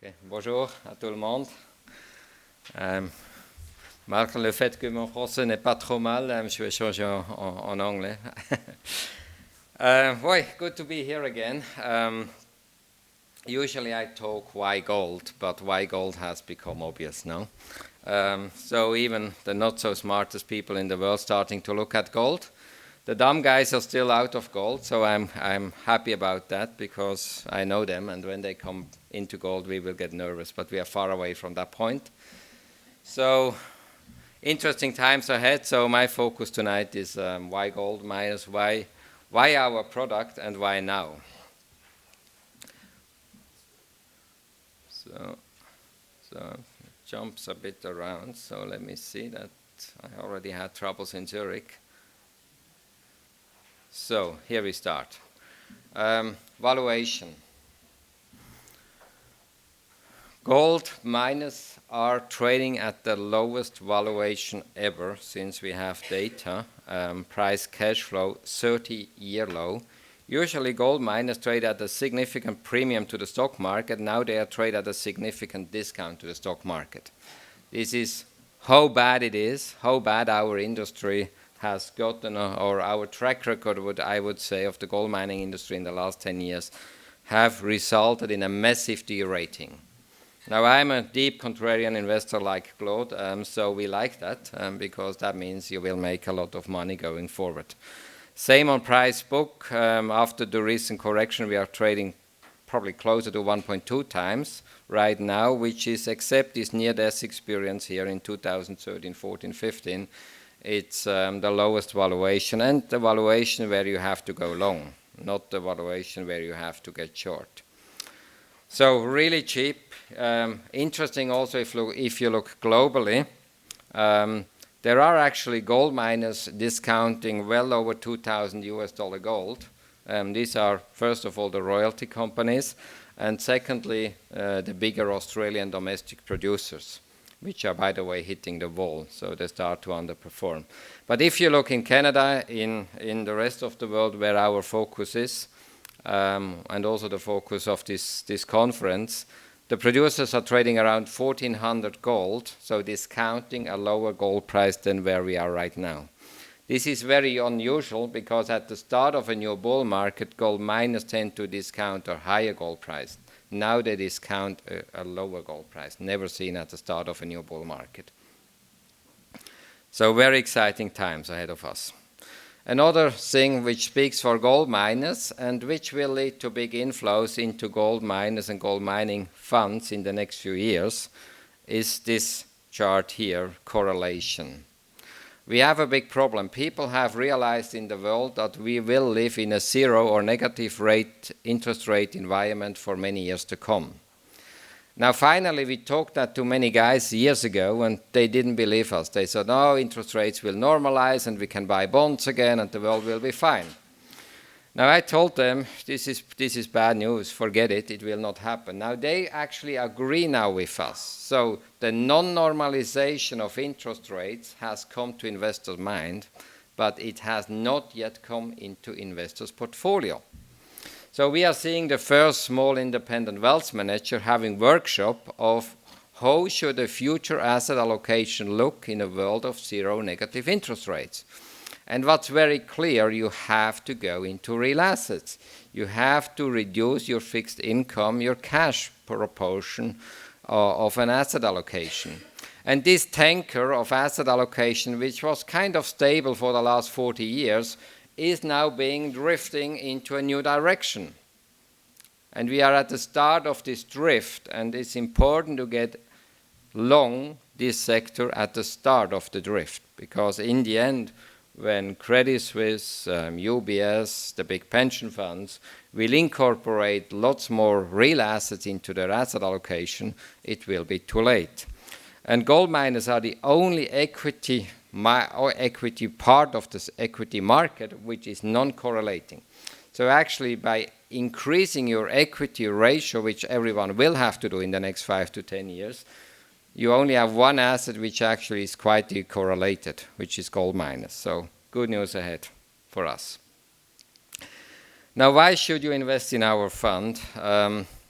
Okay. Bonjour à tout le monde. Malgré le fait que mon français n'est pas trop mal, je vais changer en anglais. Oui, good to be here again. Usually I talk why gold, but why gold has become obvious now. So even the not so smartest people in the world starting to look at gold. The dumb guys are still out of gold, so I'm happy about that because I know them, and when they come into gold, we will get nervous, but we are far away from that point. So interesting times ahead. So my focus tonight is why gold miners, why our product, and why now. So jumps a bit around. So let me see that I already had troubles in Zurich. So here we start. Valuation. Gold miners are trading at the lowest valuation ever since we have data. Price cash flow 30-year low. Usually gold miners trade at a significant premium to the stock market. Now they are traded at a significant discount to the stock market. This is how bad it is, how bad our industry has gotten, or our track record, I would say, of the gold mining industry in the last 10 years have resulted in a massive de-rating. Now, I'm a deep contrarian investor like Claude, so we like that because that means you will make a lot of money going forward. Same on price book. After the recent correction, we are trading probably closer to 1.2 times right now, which is, except this near-death experience here in 2013, 14, 15, it's the lowest valuation, and the valuation where you have to go long, not the valuation where you have to get short. So really cheap. Interesting also if you look globally, there are actually gold miners discounting well over $2,000 gold. These are, first of all, the royalty companies, and secondly, the bigger Australian domestic producers, which are, by the way, hitting the wall, so they start to underperform. But if you look in Canada, in the rest of the world where our focus is, and also the focus of this conference, the producers are trading around 1,400 gold, so discounting a lower gold price than where we are right now. This is very unusual because at the start of a new bull market, gold miners tend to discount a higher gold price. Now they discount a lower gold price, never seen at the start of a new bull market. So very exciting times ahead of us. Another thing which speaks for gold miners and which will lead to big inflows into gold miners and gold mining funds in the next few years is this chart here, correlation. We have a big problem. People have realized in the world that we will live in a zero or negative interest rate environment for many years to come. Now, finally, we talked that to many guys years ago, and they didn't believe us. They said, no, interest rates will normalize, and we can buy bonds again, and the world will be fine. Now, I told them, this is bad news. Forget it. It will not happen. Now, they actually agree now with us. So the non-normalization of interest rates has come to investors' mind, but it has not yet come into investors' portfolio. So we are seeing the first small independent wealth manager having workshop of how should a future asset allocation look in a world of zero negative interest rates. And what's very clear, you have to go into real assets. You have to reduce your fixed income, your cash proportion of an asset allocation. And this tanker of asset allocation, which was kind of stable for the last 40 years, is now drifting into a new direction. And we are at the start of this drift, and it's important to get long this sector at the start of the drift, because in the end, when Credit Suisse, UBS, the big pension funds will incorporate lots more real assets into their asset allocation, it will be too late. And gold miners are the only equity part of this equity market which is non-correlating. So actually by increasing your equity ratio, which everyone will have to do in the next 5 to 10 years, you only have one asset which actually is quite decorrelated, which is gold miners. So good news ahead for us. Now, why should you invest in our fund?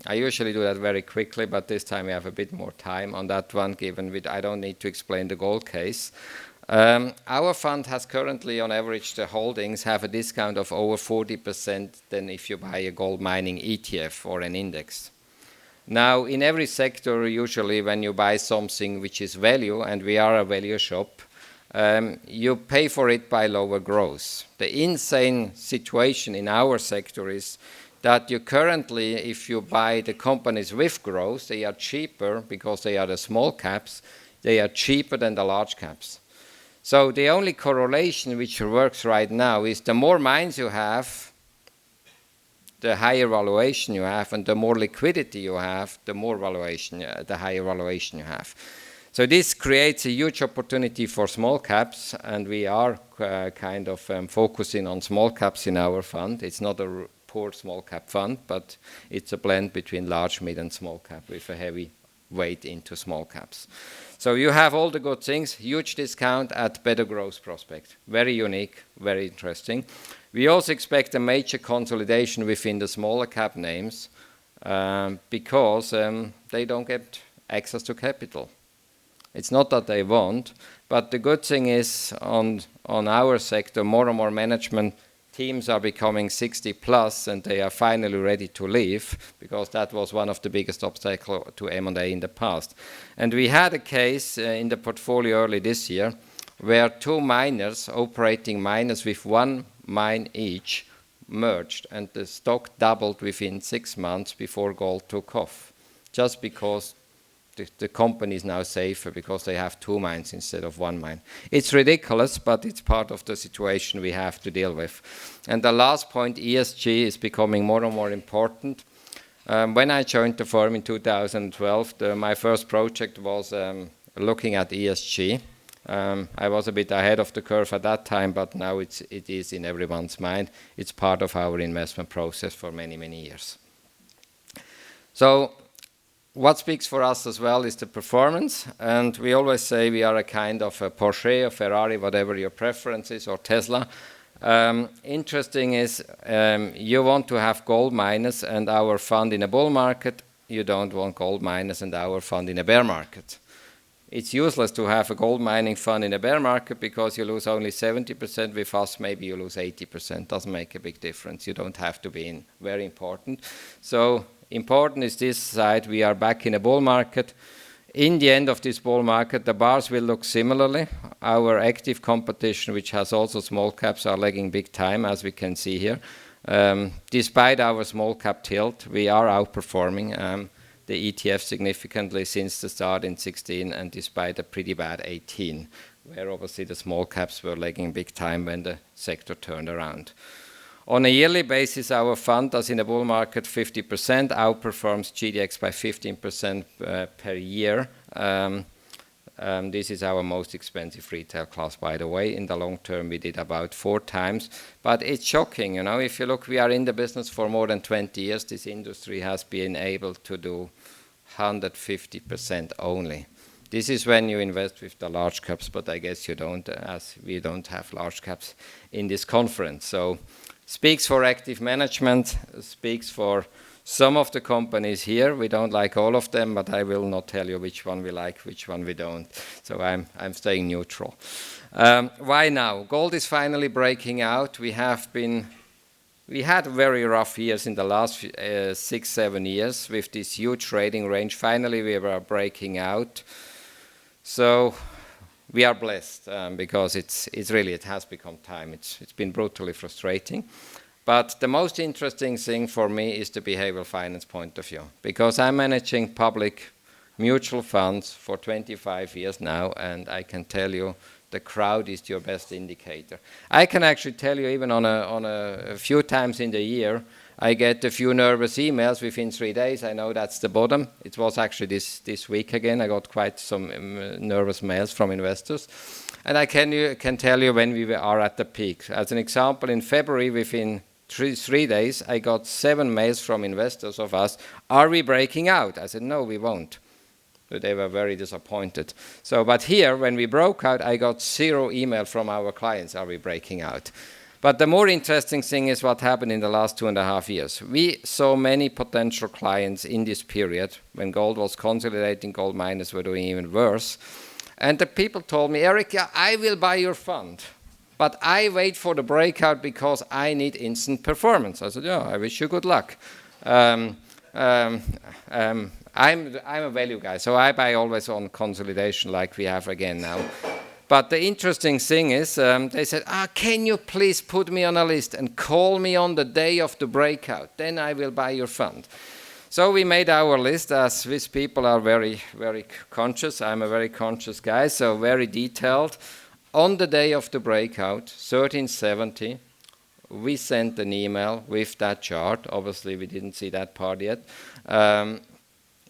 I usually do that very quickly, but this time we have a bit more time on that one, given I don't need to explain the gold case. Our fund has currently, on average, the holdings have a discount of over 40% than if you buy a gold mining ETF or an index. Now, in every sector, usually when you buy something which is value, and we are a value shop, you pay for it by lower growth. The insane situation in our sector is that you currently, if you buy the companies with growth, they are cheaper because they are the small caps, they are cheaper than the large caps. So the only correlation which works right now is the more mines you have, the higher valuation you have, and the more liquidity you have, the more valuation, the higher valuation you have. So this creates a huge opportunity for small caps, and we are kind of focusing on small caps in our fund. It's not a poor small cap fund, but it's a blend between large, mid, and small cap with a heavy weight into small caps. So you have all the good things, huge discount at better growth prospect. Very unique, very interesting. We also expect a major consolidation within the smaller cap names because they don't get access to capital. It's not that they won't, but the good thing is on our sector, more and more management teams are becoming 60 plus and they are finally ready to leave because that was one of the biggest obstacles to M&A in the past. And we had a case in the portfolio early this year where two miners, operating miners with one mine each, merged and the stock doubled within 6 months before gold took off, just because the company is now safer because they have two mines instead of one mine. It's ridiculous, but it's part of the situation we have to deal with. And the last point, ESG is becoming more and more important. When I joined the firm in 2012, my first project was looking at ESG. I was a bit ahead of the curve at that time, but now it is in everyone's mind. It's part of our investment process for many, many years. So what speaks for us as well is the performance, and we always say we are a kind of a Porsche, a Ferrari, whatever your preference is, or Tesla. Interesting is you want to have gold miners and our fund in a bull market. You don't want gold miners and our fund in a bear market. It's useless to have a gold mining fund in a bear market because you lose only 70%. With us, maybe you lose 80%. Doesn't make a big difference. You don't have to be in. Very important. So important is this side. We are back in a bull market. In the end of this bull market, the bars will look similarly. Our active competition, which has also small caps, are lagging big time, as we can see here. Despite our small cap tilt, we are outperforming the ETF significantly since the start in 16, and despite a pretty bad 18, where obviously the small caps were lagging big time when the sector turned around. On a yearly basis, our fund does in a bull market 50%, outperforms GDX by 15% per year. This is our most expensive retail class, by the way. In the long term, we did about 4 times. But it's shocking, you know, if you look, we are in the business for more than 20 years. This industry has been able to do 150% only. This is when you invest with the large caps, but I guess you don't, as we don't have large caps in this conference. So speaks for active management, speaks for some of the companies here. We don't like all of them, but I will not tell you which one we like, which one we don't. So I'm staying neutral. Why now? Gold is finally breaking out. We had very rough years in the last 6-7 years with this huge trading range. Finally, we were breaking out. So we are blessed because it has become time. It's been brutally frustrating. But the most interesting thing for me is the behavioral finance point of view, because I'm managing public mutual funds for 25 years now, and I can tell you the crowd is your best indicator. I can actually tell you even on a few times in the year, I get a few nervous emails within 3 days. I know that's the bottom. It was actually this week again. I got quite some nervous mails from investors. And I can tell you when we are at the peak. As an example, in February, within 3 days, I got 7 mails from investors of us. Are we breaking out? I said, no, we won't. But they were very disappointed. So, but here, when we broke out, I got 0 email from our clients. Are we breaking out? But the more interesting thing is what happened in the last 2.5 years. We saw many potential clients in this period when gold was consolidating, gold miners were doing even worse. And the people told me, Erich, yeah, I will buy your fund, but I wait for the breakout because I need instant performance. I said, yeah, I wish you good luck. I'm a value guy, so I buy always on consolidation like we have again now. But the interesting thing is, they said, can you please put me on a list and call me on the day of the breakout? Then I will buy your fund. So we made our list, as Swiss people are very, very conscious. I'm a very conscious guy, so very detailed. On the day of the breakout, 1370, we sent an email with that chart. Obviously, we didn't see that part yet.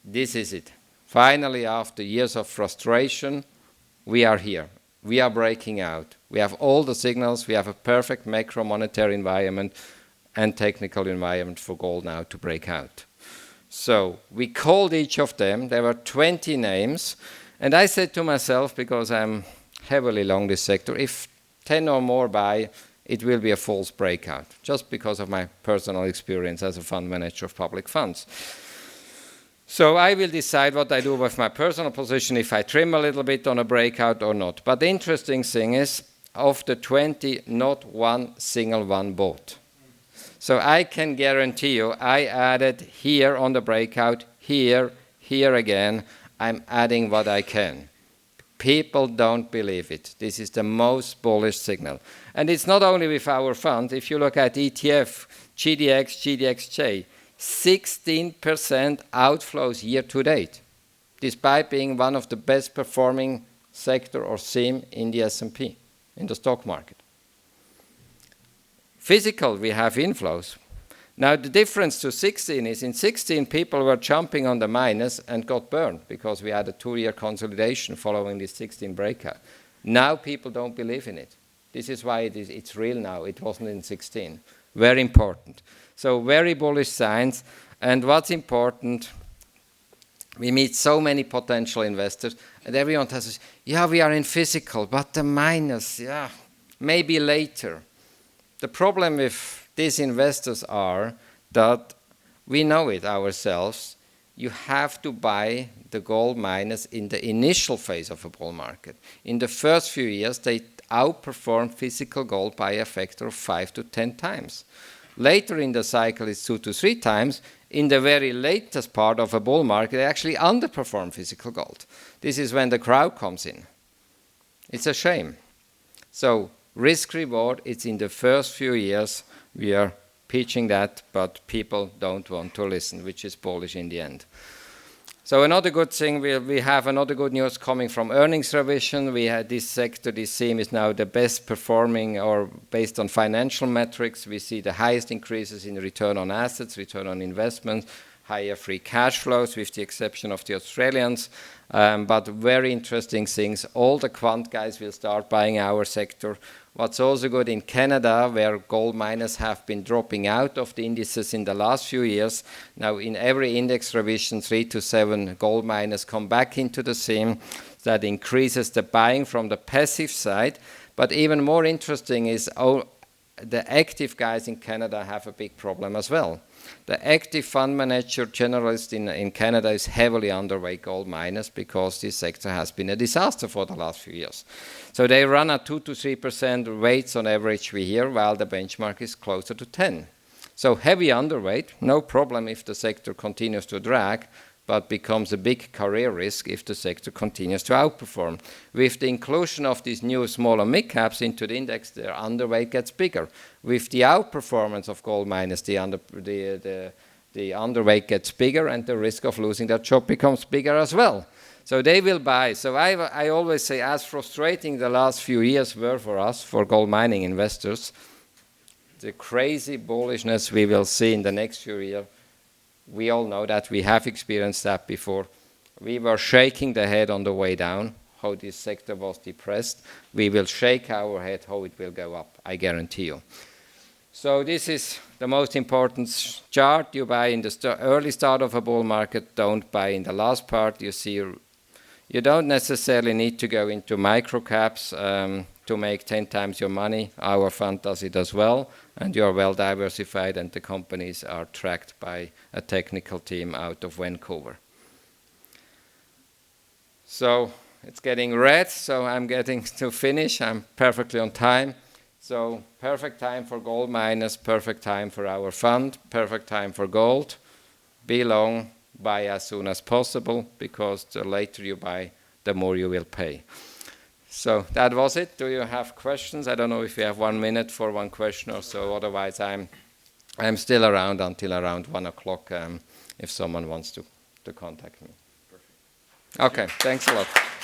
This is it. Finally, after years of frustration, we are here. We are breaking out. We have all the signals. We have a perfect macro monetary environment and technical environment for gold now to break out. So we called each of them. There were 20 names. And I said to myself, because I'm heavily long this sector, if 10 or more buy, it will be a false breakout, just because of my personal experience as a fund manager of public funds. So I will decide what I do with my personal position, if I trim a little bit on a breakout or not. But the interesting thing is, of the 20, not one single one bought. So I can guarantee you, I added here on the breakout, here again, I'm adding what I can. People don't believe it. This is the most bullish signal. And it's not only with our fund. If you look at ETF, GDX, GDXJ, 16% outflows year to date, despite being one of the best performing sector or theme in the S&P, in the stock market. Physical, we have inflows. Now the difference to 16 is in 16 people were jumping on the minus and got burned because we had a 2-year consolidation following this 16 breakout. Now people don't believe in it. This is why it's real now. It wasn't in 16. Very important. So very bullish signs. And what's important, we meet so many potential investors, and everyone tells us, yeah, we are in physical, but the minus, yeah, maybe later. The problem with these investors are that we know it ourselves. You have to buy the gold miners in the initial phase of a bull market. In the first few years, they outperform physical gold by a factor of 5 to 10 times. Later in the cycle, it's 2 to 3 times. In the very latest part of a bull market, they actually underperform physical gold. This is when the crowd comes in. It's a shame. So risk reward, it's in the first few years. We are pitching that, but people don't want to listen, which is bullish in the end. So another good thing, we have another good news coming from earnings revision. We had this sector, this theme is now the best performing, or based on financial metrics. We see the highest increases in return on assets, return on investments, higher free cash flows, with the exception of the Australians. But very interesting things. All the quant guys will start buying our sector. What's also good in Canada, where gold miners have been dropping out of the indices in the last few years, now in every index revision, 3 to 7 gold miners come back into the theme. That increases the buying from the passive side. But even more interesting is the active guys in Canada have a big problem as well. The active fund manager generalist in Canada is heavily underweight gold miners because this sector has been a disaster for the last few years. So they run at 2 to 3% weights on average we hear, while the benchmark is closer to 10. So heavy underweight, no problem if the sector continues to drag, but becomes a big career risk if the sector continues to outperform. With the inclusion of these new smaller mid-caps into the index, their underweight gets bigger. With the outperformance of gold miners, the underweight gets bigger, and the risk of losing their job becomes bigger as well. So they will buy. So I always say, as frustrating the last few years were for us, for gold mining investors, the crazy bullishness we will see in the next few years, we all know that. We have experienced that before. We were shaking the head on the way down, how this sector was depressed. We will shake our head how it will go up, I guarantee you. So this is the most important chart. You buy in the early start of a bull market, don't buy in the last part. You see, you don't necessarily need to go into micro caps. to make 10 times your money. Our fund does it as well, and you're well diversified, and the companies are tracked by a technical team out of Vancouver. So it's getting red, so I'm getting to finish. I'm perfectly on time. So perfect time for gold miners, perfect time for our fund, perfect time for gold. Be long, buy as soon as possible, because the later you buy, the more you will pay. So that was it. Do you have questions? I don't know if you have 1 minute for one question or so. Otherwise, I'm still around until around 1 o'clock if someone wants to contact me. Perfect. Okay, thanks a lot.